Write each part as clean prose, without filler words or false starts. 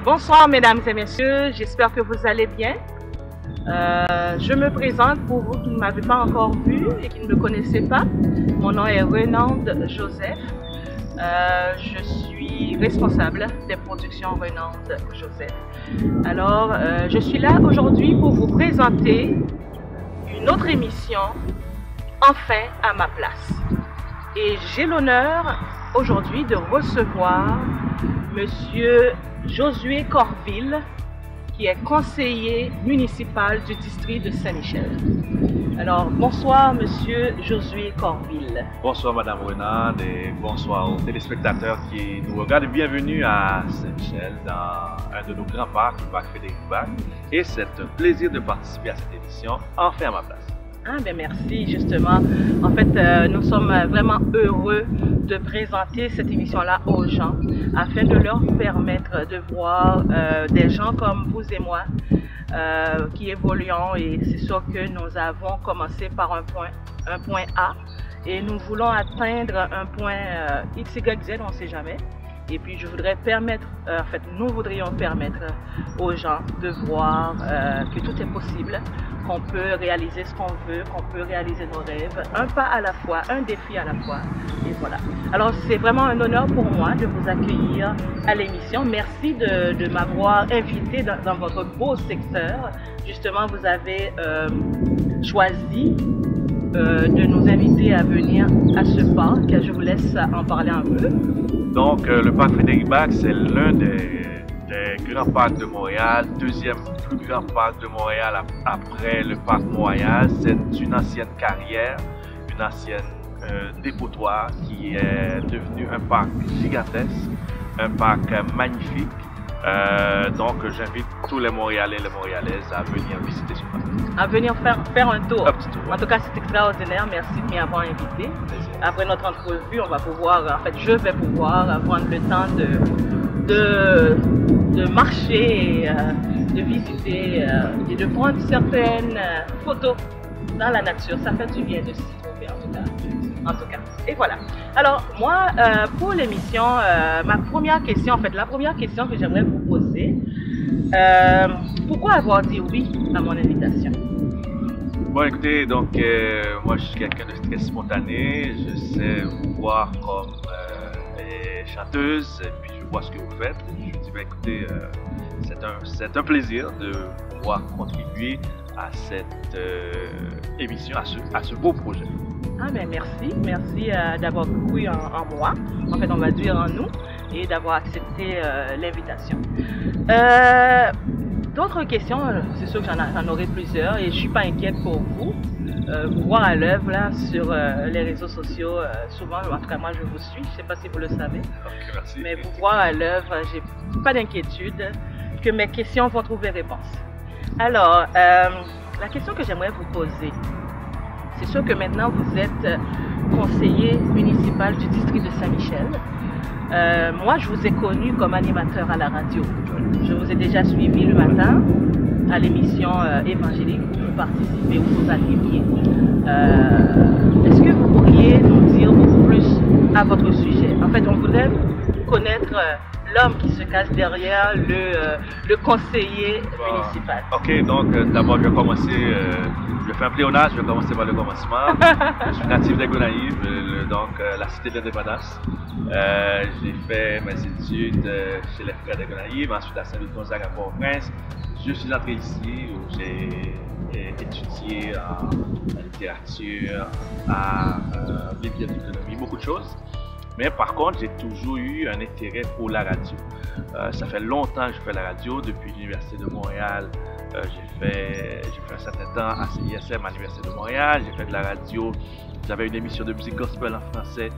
Bonsoir mesdames et messieurs, j'espère que vous allez bien. Je me présente pour vous qui ne m'avez pas encore vu et qui ne me connaissez pas. Mon nom est Renande Joseph. Je suis responsable des productions Renande Joseph. Alors, je suis là aujourd'hui pour vous présenter une autre émission, Enfin à ma place. Et j'ai l'honneur aujourd'hui de recevoir Monsieur Josué Corville, qui est conseiller municipal du district de Saint-Michel. Alors, bonsoir Monsieur Josué Corville. Bonsoir Madame Renande et bonsoir aux téléspectateurs qui nous regardent. Bienvenue à Saint-Michel, dans un de nos grands parcs, le parc Frédéric Bach. Et c'est un plaisir de participer à cette émission, Enfin à ma place. Ah ben merci, justement. En fait, nous sommes vraiment heureux de présenter cette émission-là aux gens afin de leur permettre de voir des gens comme vous et moi qui évoluons, et c'est sûr que nous avons commencé par un point A et nous voulons atteindre un point X, Y, Z, on ne sait jamais. Et puis je voudrais permettre, en fait nous voudrions permettre aux gens de voir que tout est possible, qu'on peut réaliser ce qu'on veut, qu'on peut réaliser nos rêves, un pas à la fois, un défi à la fois, et voilà. Alors c'est vraiment un honneur pour moi de vous accueillir à l'émission. Merci de m'avoir invité dans votre beau secteur. Justement, vous avez choisi de nous inviter à venir à ce parc. Je vous laisse en parler un peu. Donc, le parc Frédéric Bach, c'est l'un des grands parcs de Montréal, deuxième plus grand parc de Montréal après le parc Montréal. C'est une ancienne carrière, une ancienne dépotoir qui est devenu un parc gigantesque, un parc magnifique. Donc, j'invite tous les Montréalais et les Montréalaises à venir visiter ce parc. À venir faire un tour. Un petit tour. En tout cas, c'est extraordinaire. Merci de m'y avoir invité. Après notre entrevue, on va pouvoir, en fait, je vais pouvoir prendre le temps de marcher, de visiter et de prendre certaines photos dans la nature. Ça fait du bien de s'y trouver, en tout cas. Et voilà. Alors, moi, pour l'émission, ma première question, en fait, la première question que j'aimerais vous poser, pourquoi avoir dit oui à mon invitation? Bon, écoutez, donc, moi, je suis quelqu'un de très spontané. Je sais vous voir comme chanteuse, et puis je vois ce que vous faites. Je me dis, ben, écoutez, c'est un plaisir de pouvoir contribuer à cette émission, à ce beau projet. Ah ben merci d'avoir cru en moi, en fait on va dire en nous, et d'avoir accepté l'invitation. D'autres questions, c'est sûr que j'en aurai plusieurs et je ne suis pas inquiète pour vous. Vous voir à l'œuvre là sur les réseaux sociaux, souvent, en tout cas moi je vous suis, je ne sais pas si vous le savez. Okay, merci. Mais vous voir à l'œuvre, j'ai pas d'inquiétude que mes questions vont trouver réponse. Alors, la question que j'aimerais vous poser, c'est sûr que maintenant vous êtes conseiller municipal du district de Saint-Michel. Moi, je vous ai connu comme animateur à la radio. Je vous ai déjà suivi le matin à l'émission évangélique où vous participez, où vous animiez. Est-ce que vous pourriez nous dire beaucoup plus à votre sujet? En fait, on voudrait connaître l'homme qui se cache derrière le conseiller municipal. Ok, donc d'abord je vais commencer, je fais un pléonasme, je vais commencer par le commencement. Je suis natif des Gonaïves, donc la cité de l'indépendance. J'ai fait mes études chez les frères des Gonaïves, ensuite à Saint-Louis-Gonzague à Port-au-Prince. Je suis entré ici où j'ai étudié en littérature, en bibliothèque, beaucoup de choses. Mais par contre, j'ai toujours eu un intérêt pour la radio. Ça fait longtemps que je fais la radio, depuis l'Université de Montréal. J'ai fait un certain temps à CISM à l'Université de Montréal. J'ai fait de la radio. J'avais une émission de musique gospel en français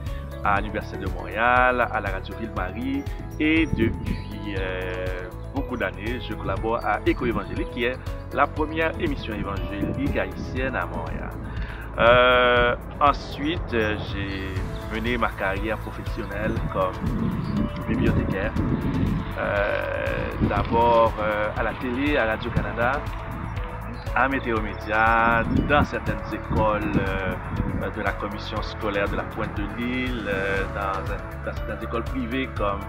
à l'Université de Montréal, à la radio Ville-Marie. Et depuis beaucoup d'années, je collabore à Écho Évangélique, qui est la première émission évangélique haïtienne à Montréal. Ensuite, j'ai mené ma carrière professionnelle comme bibliothécaire. D'abord à la télé, à Radio-Canada, à Météo-Média, dans certaines écoles de la commission scolaire de la Pointe-de-l'Île, dans certaines écoles privées comme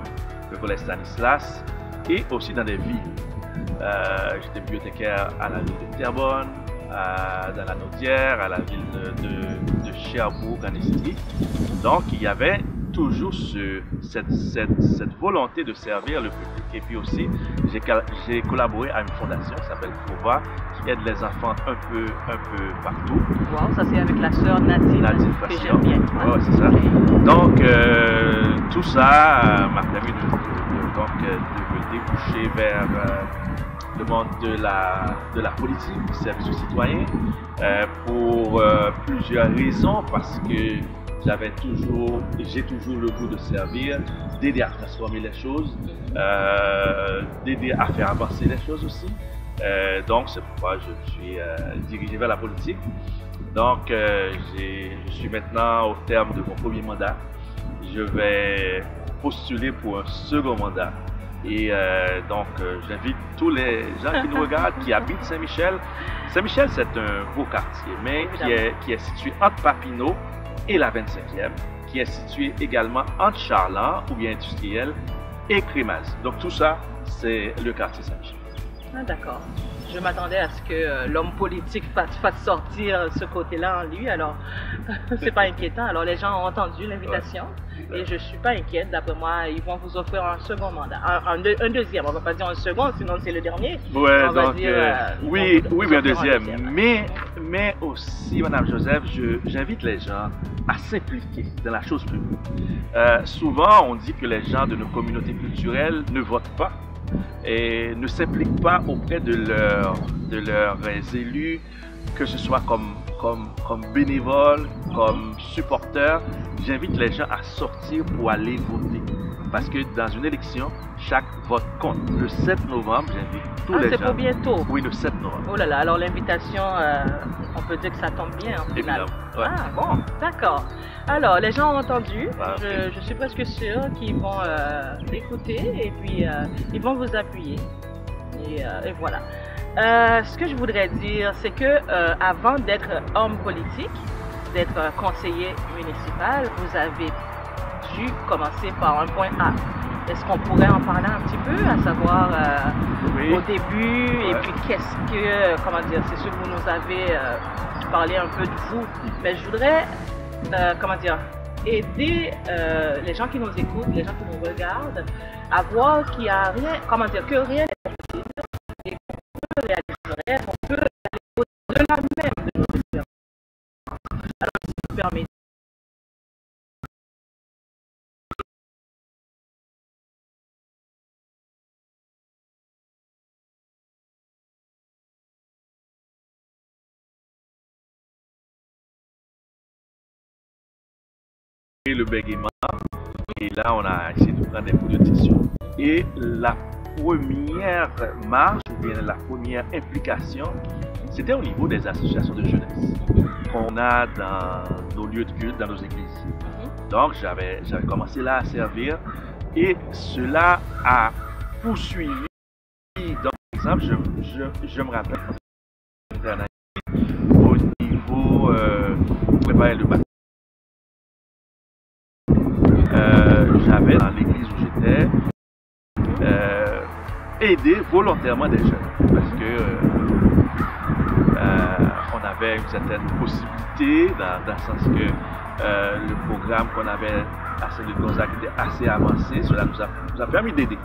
le collège Stanislas. et aussi dans des villes. J'étais bibliothécaire à la ville de Terrebonne, dans la Naudière, à la ville de Sherbrooke en Estrie. Donc il y avait toujours cette volonté de servir le public. Et puis aussi, j'ai collaboré à une fondation qui s'appelle Prova, qui aide les enfants un peu partout. Wow, ça c'est avec la sœur Nadine que j'aime bien. Ouais, c'est ça. Donc tout ça m'a permis de me déboucher vers le monde de la politique, du service aux citoyens, pour plusieurs raisons, parce que j'ai toujours le goût de servir, d'aider à transformer les choses, d'aider à faire avancer les choses aussi. Donc c'est pourquoi je suis dirigé vers la politique. Donc je suis maintenant au terme de mon premier mandat. Je vais postuler pour un second mandat. Et donc j'invite tous les gens qui nous regardent, qui habitent Saint-Michel. Saint-Michel, c'est un beau quartier, mais qui est situé entre Papineau et la 25e, qui est situé également entre Charland, ou bien industriel, et Crémazie. Donc tout ça, c'est le quartier Saint-Michel. Ah, d'accord. Je m'attendais à ce que l'homme politique fasse sortir ce côté-là en lui, alors c'est pas inquiétant. Alors les gens ont entendu l'invitation et je suis pas inquiète. D'après moi, ils vont vous offrir un second mandat, un deuxième. On va pas dire un second, sinon c'est le dernier. Ouais, on va donc dire, oui, mais un deuxième. Mais aussi, Madame Joseph, j'invite les gens à s'impliquer dans la chose publique. Souvent, on dit que les gens de nos communautés culturelles ne votent pas et ne s'impliquent pas auprès de leurs élus, que ce soit comme bénévoles, comme supporters. J'invite les gens à sortir pour aller voter. Parce que dans une élection, chaque vote compte. Le 7 novembre, j'invite tous les gens. C'est pour bientôt. Oui, le 7 novembre. Oh là là, alors l'invitation, on peut dire que ça tombe bien en final. Ouais. Ah bon, d'accord. Alors, les gens ont entendu. Okay. Je suis presque sûre qu'ils vont écouter et puis ils vont vous appuyer. Et voilà. Ce que je voudrais dire, c'est que avant d'être homme politique, d'être conseiller municipal, vous avez dû commencer par un point A. Est-ce qu'on pourrait en parler un petit peu, à savoir au début, et puis qu'est-ce que, comment dire, c'est sûr que vous nous avez parlé un peu de vous, mais je voudrais, comment dire, aider les gens qui nous écoutent, les gens qui nous regardent, à voir qu'il n'y a rien, comment dire, que rien n'est possible, et qu'on peut réaliser le rêve, on peut aller au-delà même de nos espérances. Alors, si vous permettez, le bégaiement, et là on a essayé de prendre des bouts de tissu. Et la première marche, ou bien la première implication, c'était au niveau des associations de jeunesse qu'on a dans nos lieux de culte, dans nos églises. Donc j'avais commencé là à servir et cela a poursuivi. Donc par exemple, je me rappelle au niveau préparer le baptême. J'avais dans l'église où j'étais aidé volontairement des jeunes parce que on avait une certaine possibilité dans le sens que le programme qu'on avait à Saint-Gonzague était assez avancé. Cela nous a permis d'aider.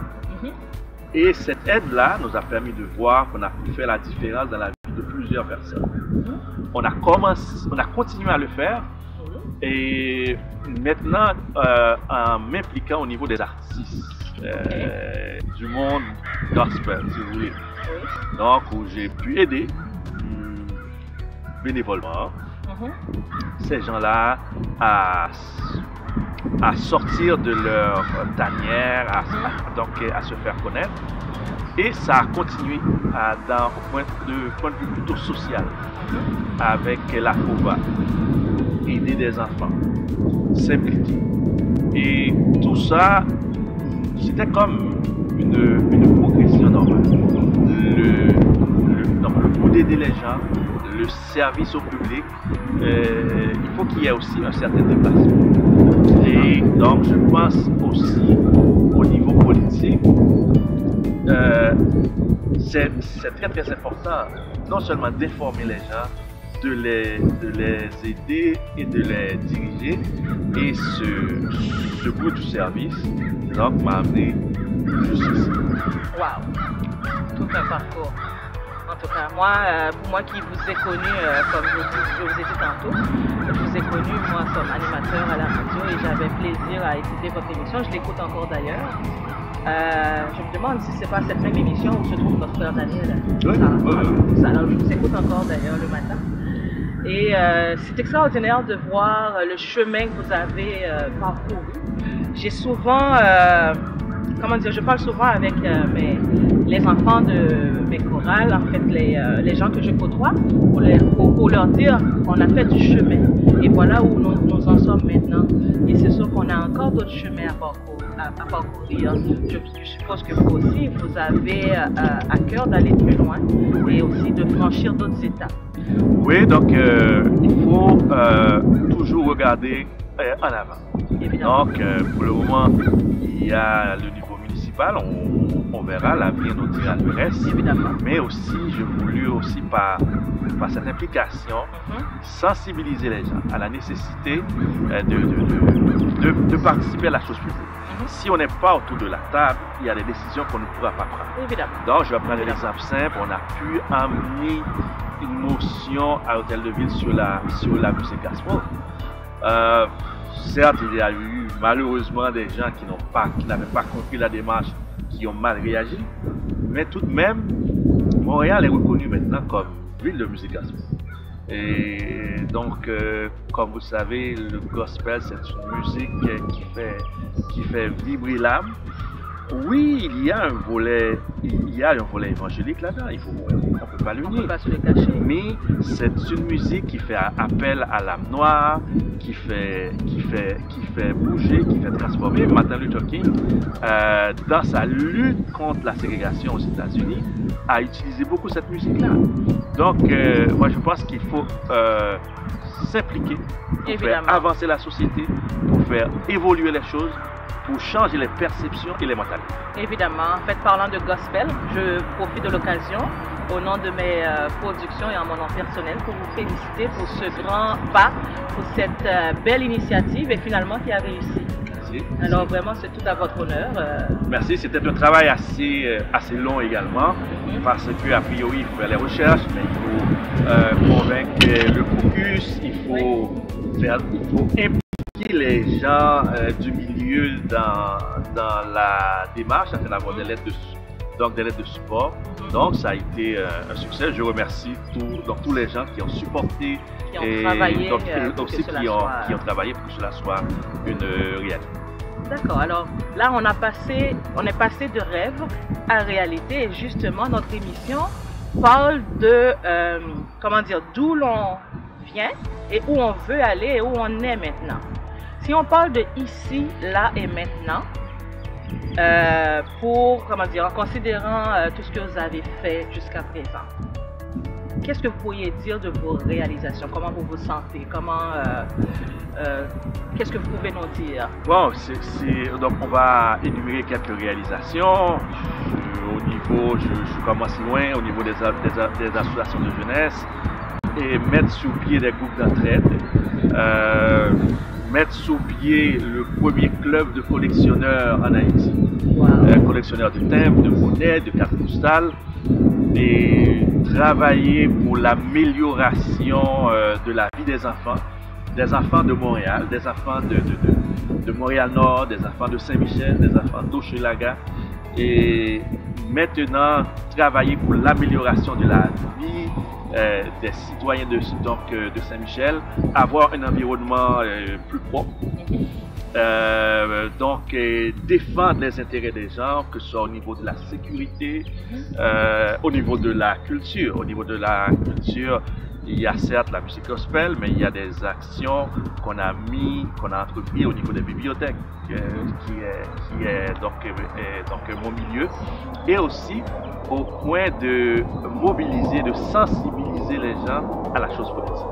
Et cette aide-là nous a permis de voir qu'on a pu faire la différence dans la vie de plusieurs personnes. On a continué à le faire. Et maintenant, en m'impliquant au niveau des artistes du monde gospel, si vous voulez. Donc, où j'ai pu aider bénévolement ces gens-là à sortir de leur tanière, à se faire connaître. Et ça a continué au point de vue plutôt social avec la FOVA. Aider des enfants, s'impliquer. Et tout ça, c'était comme une progression normale. Donc, pour aider les gens, le service au public, il faut qu'il y ait aussi un certain déplacement. Et donc, je pense aussi au niveau politique, c'est très très important, non seulement d'informer les gens, de les aider et de les diriger. Et ce bout du service donc m'a amené jusqu'ici. Waouh, tout un parcours. En tout cas, moi, pour moi qui vous ai connu, comme je vous ai dit tantôt, je vous ai connu, moi, comme animateur à la radio et j'avais plaisir à écouter votre émission. Je l'écoute encore d'ailleurs. Je me demande si c'est pas cette même émission où se trouve notre frère Daniel. Oui, Alors, je vous écoute encore d'ailleurs le matin. Et c'est extraordinaire de voir le chemin que vous avez parcouru. J'ai souvent, comment dire, je parle souvent avec les enfants de mes chorales, en fait les gens que je côtoie, pour leur dire qu'on a fait du chemin. Et voilà où nous en sommes maintenant. Et c'est sûr qu'on a encore d'autres chemins à parcourir. Je suppose que vous aussi, vous avez à cœur d'aller plus loin et aussi de franchir d'autres étapes. Oui, donc il faut toujours regarder en avant. Évidemment. Donc pour le moment, il y a le niveau municipal, on verra, l'avenir nous dira le reste. Évidemment. Mais aussi, j'ai voulu aussi par cette implication, sensibiliser les gens à la nécessité de participer à la chose publique. Si on n'est pas autour de la table, il y a des décisions qu'on ne pourra pas prendre. Évidemment. Donc, je vais prendre un exemple simple. On a pu amener une motion à l'hôtel de ville sur la musique gospel. Certes, il y a eu malheureusement des gens qui n'avaient pas compris la démarche, qui ont mal réagi. Mais tout de même, Montréal est reconnu maintenant comme ville de musique gospel. Et donc, comme vous savez, le gospel, c'est une musique qui fait vibrer l'âme. Oui, il y a un volet évangélique là-dedans, on ne peut pas le nier. Mais c'est une musique qui fait appel à l'âme noire, qui fait bouger, qui fait transformer. Martin Luther King, dans sa lutte contre la ségrégation aux États-Unis, a utilisé beaucoup cette musique-là. Donc, moi je pense qu'il faut s'impliquer pour faire avancer la société, pour faire évoluer les choses, pour changer les perceptions et les mentalités. Évidemment. En fait, parlant de gospel, je profite de l'occasion, au nom de mes productions et en mon nom personnel, pour vous féliciter pour ce grand pas, pour cette belle initiative et finalement qui a réussi. Merci. Alors vraiment, c'est tout à votre honneur. Merci. C'était un travail assez long également, parce qu'à priori, il faut faire les recherches, mais il faut convaincre le caucus, il faut impliquer les gens du milieu dans la démarche afin d'avoir des lettres de support. Donc ça a été un succès. Je remercie tous les gens qui ont supporté qui ont travaillé aussi qui ont travaillé pour que cela soit une réalité. D'accord, alors là on est passé de rêve à réalité et justement notre émission parle de comment dire, d'où l'on vient et où on veut aller et où on est maintenant. Si on parle de ici, là et maintenant, en considérant tout ce que vous avez fait jusqu'à présent, qu'est-ce que vous pourriez dire de vos réalisations? Comment vous vous sentez? Qu'est-ce que vous pouvez nous dire? Bon, donc on va énumérer quelques réalisations. Je commence loin au niveau des associations de jeunesse et mettre sur pied des groupes d'entraide. Mettre sur pied le premier club de collectionneurs en Haïti. Wow. Collectionneurs de timbres, de monnaies, de cartes postales, et travailler pour l'amélioration de la vie des enfants de Montréal, des enfants de Montréal-Nord, des enfants de Saint-Michel, des enfants d'Hochelaga, et maintenant travailler pour l'amélioration de la vie des citoyens de Saint-Michel, avoir un environnement plus propre, défendre les intérêts des gens, que ce soit au niveau de la sécurité, au niveau de la culture. Au niveau de la culture, il y a certes la musique gospel, mais il y a des actions qu'on a entrepris au niveau des bibliothèques, qui est mon milieu, et aussi au point de mobiliser, de sensibiliser les gens à la chose politique,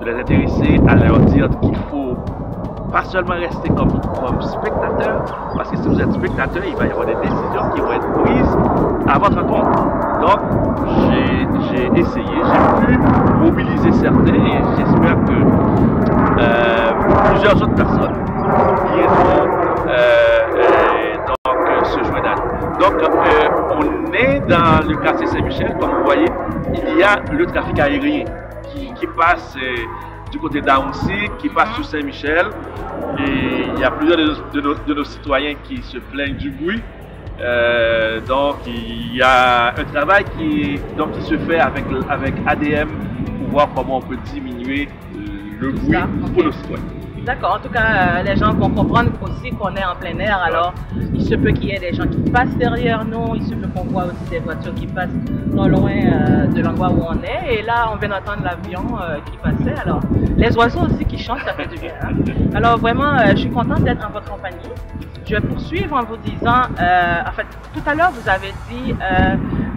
de les intéresser, à leur dire qu'il faut pas seulement rester comme spectateur, parce que si vous êtes spectateur, il va y avoir des décisions qui vont être prises à votre compte. Donc, j'ai essayé, j'ai pu mobiliser certains et j'espère que plusieurs autres personnes viendront se joindre à nous. Donc, on est dans le quartier Saint-Michel, comme vous voyez, il y a le trafic aérien qui passe du côté d'Aounsi, qui passe sur Saint-Michel, et il y a plusieurs de nos citoyens qui se plaignent du bruit. Donc il y a un travail qui se fait avec ADM pour voir comment on peut diminuer le bruit pour nos citoyens. D'accord, en tout cas, les gens vont comprendre aussi qu'on est en plein air, alors il se peut qu'il y ait des gens qui passent derrière nous, il se peut qu'on voit aussi des voitures qui passent non loin de l'endroit où on est, et là on vient d'entendre l'avion qui passait, alors les oiseaux aussi qui chantent, ça fait du bien. Hein? Alors vraiment, je suis contente d'être en votre compagnie. Je vais poursuivre en vous disant, en fait, tout à l'heure vous avez dit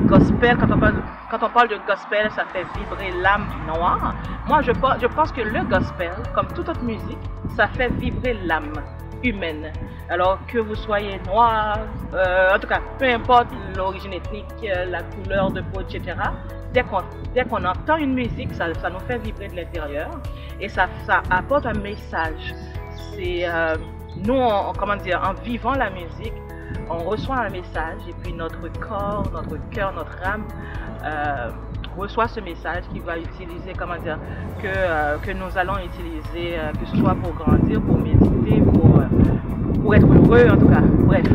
gospel, quand on parle de gospel, ça fait vibrer l'âme noire. Moi, je pense que le gospel, comme toute autre musique, ça fait vibrer l'âme humaine. Alors que vous soyez noir, en tout cas, peu importe l'origine ethnique, la couleur de peau, etc., dès qu'on entend une musique, ça nous fait vibrer de l'intérieur et ça apporte un message. C'est nous, comment dire, en vivant la musique, on reçoit un message et puis notre corps, notre cœur, notre âme reçoit ce message qui va utiliser, comment dire, que nous allons utiliser, que ce soit pour grandir, pour méditer, pour être heureux en tout cas. Bref,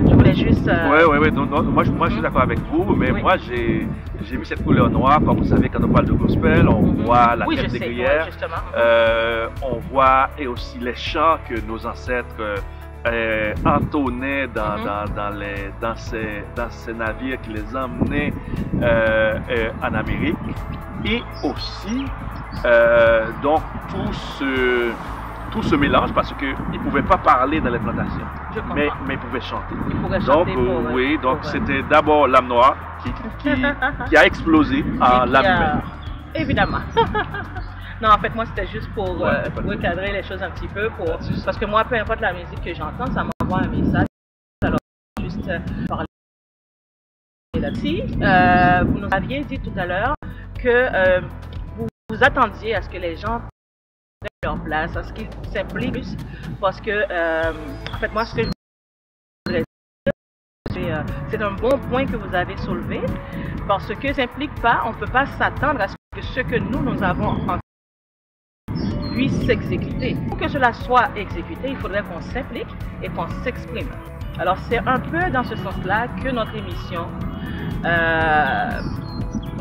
je voulais juste... Oui, moi je suis d'accord avec vous, mais moi j'ai mis cette couleur noire, comme vous savez, quand on parle de gospel, on voit la tête négrière, on voit et aussi les chants que nos ancêtres entonnaient dans ces navires qui les emmenaient en Amérique, et aussi donc tout se mélange parce qu'ils ne pouvaient pas parler dans les plantations, mais ils pouvaient chanter. Donc c'était d'abord l'âme noire qui a explosé en l'âme humaine. Évidemment. Non, en fait, moi, c'était juste pour recadrer les choses un petit peu, parce que moi, peu importe la musique que j'entends, ça m'envoie un message. Alors, juste parler là-dessus. Vous nous aviez dit tout à l'heure que vous attendiez à ce que les gens prennent leur place, à ce qu'ils s'impliquent plus, parce que, en fait, moi, ce que je voudrais dire, c'est un bon point que vous avez soulevé, parce que ça n'implique pas, on ne peut pas s'attendre à ce que nous avons en puisse s'exécuter. Pour que cela soit exécuté, il faudrait qu'on s'implique et qu'on s'exprime. Alors c'est un peu dans ce sens-là que notre émission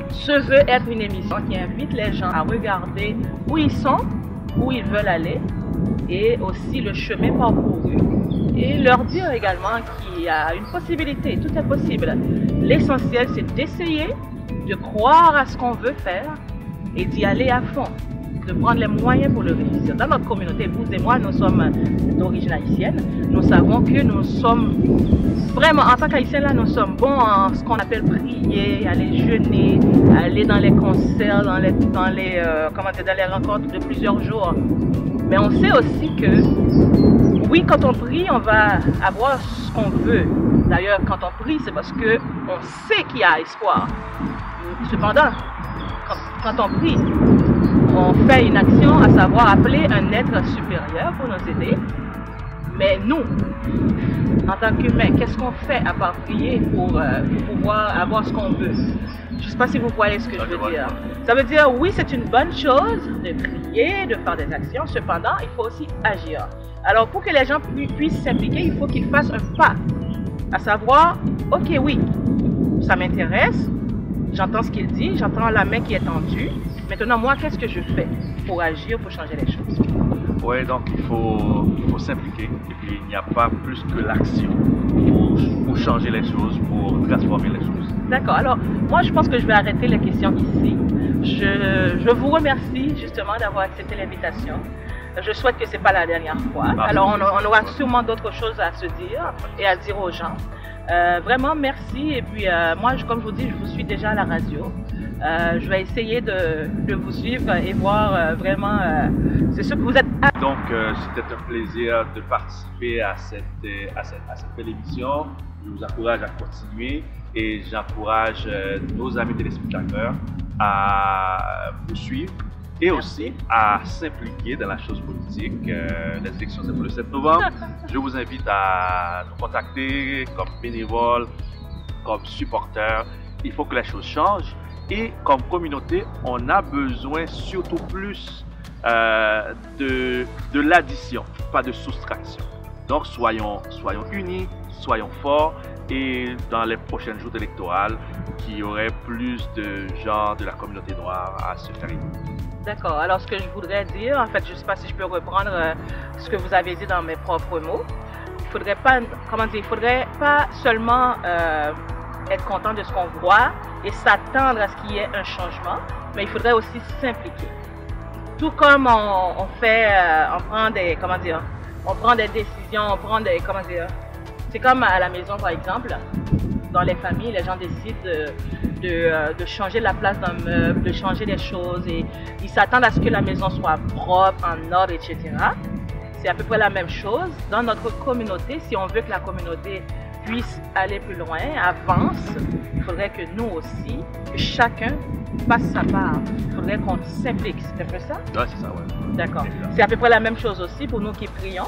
se veut être une émission qui invite les gens à regarder où ils sont, où ils veulent aller et aussi le chemin parcouru et leur dire également qu'il y a une possibilité, tout est possible. L'essentiel c'est d'essayer, de croire à ce qu'on veut faire et d'y aller à fond, de prendre les moyens pour le réussir. Dans notre communauté, vous et moi, nous sommes d'origine haïtienne. Nous savons que nous sommes vraiment, en tant qu'haïtiens, là, nous sommes bons en ce qu'on appelle prier, aller jeûner, aller dans les concerts, dans les rencontres de plusieurs jours. Mais on sait aussi que, oui, quand on prie, on va avoir ce qu'on veut. D'ailleurs, quand on prie, c'est parce qu'on sait qu'il y a espoir. Cependant, quand on prie, on fait une action, à savoir appeler un être supérieur pour nous aider. Mais nous, en tant qu'humains, qu'est-ce qu'on fait à part prier pour pouvoir avoir ce qu'on veut? Je ne sais pas si vous voyez ce que je veux dire. Ça veut dire, oui, c'est une bonne chose de prier, de faire des actions. Cependant, il faut aussi agir. Alors, pour que les gens puissent s'impliquer, il faut qu'ils fassent un pas. À savoir, ok, oui, ça m'intéresse. J'entends ce qu'il dit, j'entends la main qui est tendue. Maintenant, moi, qu'est-ce que je fais pour agir, pour changer les choses? Oui, donc il faut s'impliquer. Et puis, il n'y a pas plus que l'action pour changer les choses, pour transformer les choses. D'accord. Alors, moi, je pense que je vais arrêter les questions ici. Je vous remercie justement d'avoir accepté l'invitation. Je souhaite que ce n'est pas la dernière fois. Alors, on aura sûrement d'autres choses à se dire et à dire aux gens. Vraiment, merci. Et puis, moi, comme je vous dis, je vous suis déjà à la radio. Je vais essayer de vous suivre et voir vraiment c'est sûr que vous êtes... Donc, c'était un plaisir de participer à cette belle émission. Je vous encourage à continuer et j'encourage nos amis téléspectateurs à vous suivre et aussi à s'impliquer dans la chose politique. Les élections, c'est pour le 7 novembre. Je vous invite à nous contacter comme bénévole, comme supporter. Il faut que les choses changent et comme communauté, on a besoin surtout plus de l'addition, pas de soustraction. Donc soyons unis, soyons forts et dans les prochaines joutes électorales, qu'il y aurait plus de gens de la communauté noire à se faire aider. D'accord. Alors ce que je voudrais dire, en fait, je ne sais pas si je peux reprendre ce que vous avez dit dans mes propres mots. Il faudrait pas, comment dire, il faudrait pas seulement être content de ce qu'on voit et s'attendre à ce qu'il y ait un changement, mais il faudrait aussi s'impliquer. Tout comme on fait, on prend des, comment dire, on prend des décisions, on prend des, comment dire, c'est comme à la maison par exemple, dans les familles, les gens décident de changer la place d'un meuble, de changer des choses et ils s'attendent à ce que la maison soit propre, en ordre, etc. C'est à peu près la même chose dans notre communauté. Si on veut que la communauté puisse aller plus loin, avance, il faudrait que nous aussi, que chacun fasse sa part. Il faudrait qu'on s'implique. C'est un peu ça? Ouais, c'est ça, ouais. D'accord. C'est à peu près la même chose aussi pour nous qui prions.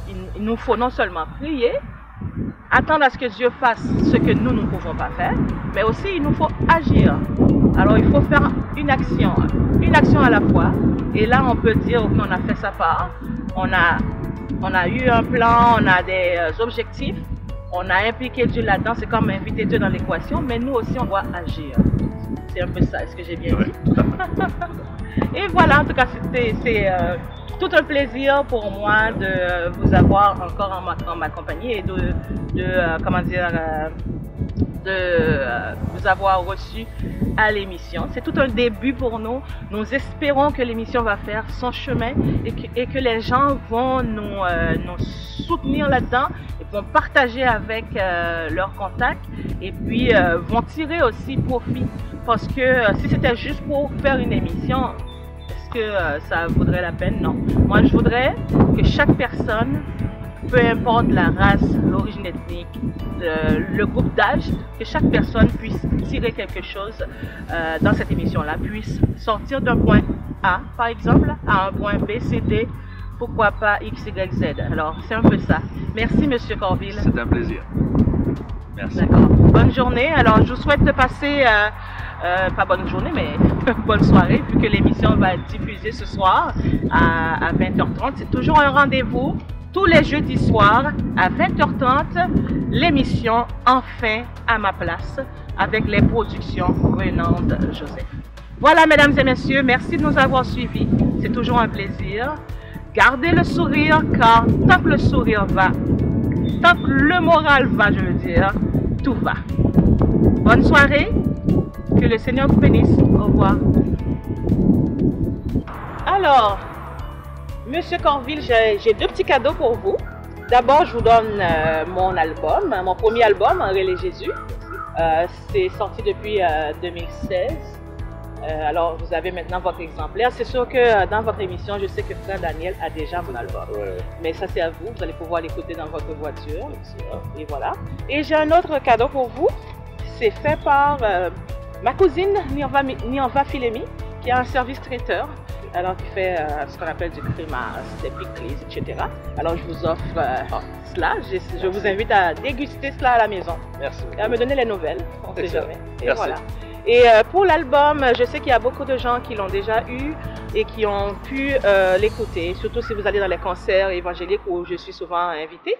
Il nous faut non seulement prier, attendre à ce que Dieu fasse ce que nous ne pouvons pas faire, mais aussi il nous faut agir. Alors il faut faire une action à la fois. Et là on peut dire qu'on a fait sa part, on a eu un plan, on a des objectifs, on a impliqué Dieu là-dedans, c'est comme inviter Dieu dans l'équation, mais nous aussi on doit agir. C'est un peu ça, est-ce que j'ai bien dit? Et voilà, en tout cas c'est tout un plaisir pour moi de vous avoir encore en ma compagnie et de vous avoir reçu à l'émission. C'est tout un début pour nous. Nous espérons que l'émission va faire son chemin et que les gens vont nous soutenir là-dedans et vont partager avec leurs contacts et puis vont tirer aussi profit. Parce que si c'était juste pour faire une émission, que ça vaudrait la peine? Non. Moi, je voudrais que chaque personne, peu importe la race, l'origine ethnique, le groupe d'âge, que chaque personne puisse tirer quelque chose dans cette émission-là, puisse sortir d'un point A, par exemple, à un point B, C, D, pourquoi pas X, Y, Z. Alors, c'est un peu ça. Merci, Monsieur Corville. C'est un plaisir. Merci. D'accord. Bonne journée. Alors, je vous souhaite de passer... pas bonne journée, mais bonne soirée, vu que l'émission va être diffusée ce soir à 20h30. C'est toujours un rendez-vous tous les jeudis soirs à 20h30, l'émission Enfin à ma place avec les productions Renande Joseph. Voilà, mesdames et messieurs, merci de nous avoir suivis. C'est toujours un plaisir. Gardez le sourire, car tant que le sourire va, tant que le moral va, je veux dire, tout va. Bonne soirée. Que le Seigneur vous bénisse. Au revoir. Alors, Monsieur Corville, j'ai deux petits cadeaux pour vous. D'abord, je vous donne mon album, mon premier album, Henri et Jésus. C'est sorti depuis 2016. Alors, vous avez maintenant votre exemplaire. C'est sûr que dans votre émission, je sais que Frère Daniel a déjà mon album. Ouais. Mais ça, c'est à vous. Vous allez pouvoir l'écouter dans votre voiture. Et voilà. Et j'ai un autre cadeau pour vous. C'est fait par... ma cousine Nianva Filemi, qui a un service traiteur, alors qui fait ce qu'on appelle du crémage, des pickles, etc. Alors je vous offre cela, je vous invite à déguster cela à la maison. Merci. Et à me donner les nouvelles, on ne sait jamais. Et merci. Voilà. Et pour l'album, je sais qu'il y a beaucoup de gens qui l'ont déjà eu et qui ont pu l'écouter, surtout si vous allez dans les concerts évangéliques où je suis souvent invitée.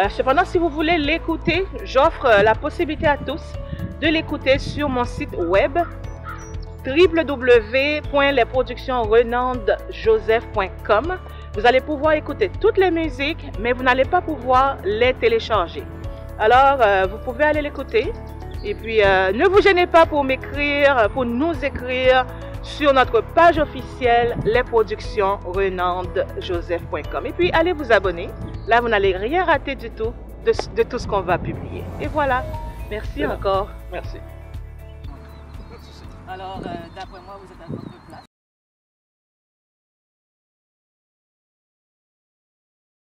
Cependant, si vous voulez l'écouter, j'offre la possibilité à tous de l'écouter sur mon site web www.lesproductionsrenandejoseph.com. Vous allez pouvoir écouter toutes les musiques, mais vous n'allez pas pouvoir les télécharger. Alors, vous pouvez aller l'écouter. Et puis, ne vous gênez pas pour m'écrire, pour nous écrire sur notre page officielle lesproductionsrenandejoseph.com. Et puis, allez vous abonner. Là, vous n'allez rien rater du tout de tout ce qu'on va publier. Et voilà. Merci encore. Merci. Alors, d'après moi, vous êtes à votre